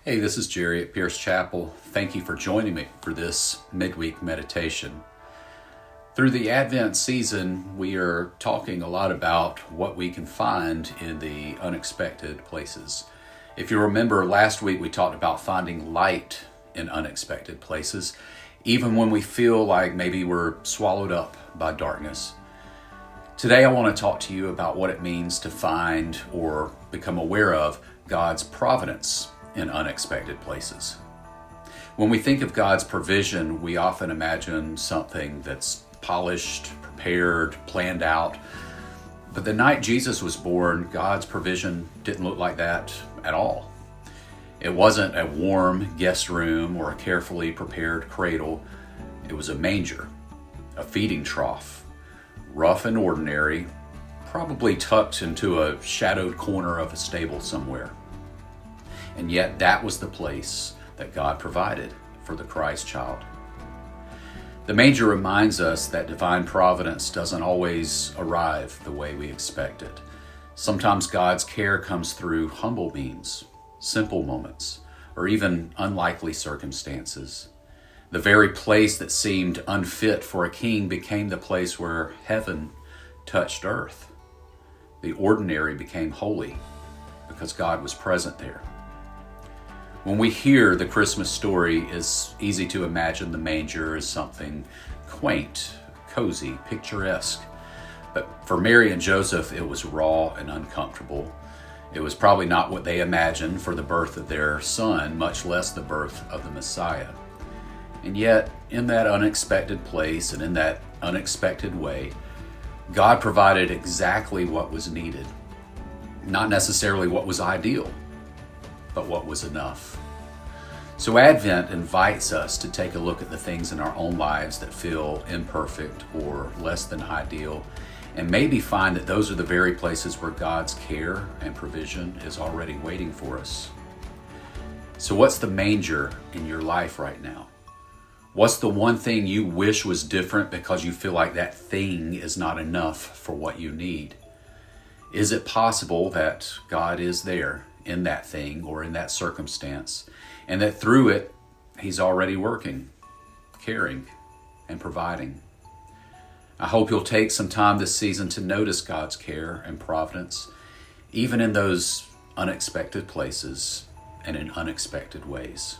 Hey, this is Jerry at Pierce Chapel. Thank you for joining me for this midweek meditation. Through the Advent season, we are talking a lot about what we can find in the unexpected places. If you remember, last week we talked about finding light in unexpected places, even when we feel like maybe we're swallowed up by darkness. Today I want to talk to you about what it means to find or become aware of God's providence in unexpected places. When we think of God's provision, we often imagine something that's polished, prepared, planned out. But the night Jesus was born, God's provision didn't look like that at all. It wasn't a warm guest room or a carefully prepared cradle. It was a manger, a feeding trough, rough and ordinary, probably tucked into a shadowed corner of a stable somewhere. And yet that was the place that God provided for the Christ child. The manger reminds us that divine providence doesn't always arrive the way we expect it. Sometimes God's care comes through humble means, simple moments, or even unlikely circumstances. The very place that seemed unfit for a king became the place where heaven touched earth. The ordinary became holy because God was present there. When we hear the Christmas story, it's easy to imagine the manger as something quaint, cozy, picturesque. But for Mary and Joseph, it was raw and uncomfortable. It was probably not what they imagined for the birth of their son, much less the birth of the Messiah. And yet, in that unexpected place and in that unexpected way, God provided exactly what was needed. Not necessarily what was ideal, but what was enough. So Advent invites us to take a look at the things in our own lives that feel imperfect or less than ideal, and maybe find that those are the very places where God's care and provision is already waiting for us. So what's the manger in your life right now? What's the one thing you wish was different because you feel like that thing is not enough for what you need? Is it possible that God is there in that thing or in that circumstance, and that through it, He's already working, caring, and providing? I hope you'll take some time this season to notice God's care and providence, even in those unexpected places and in unexpected ways.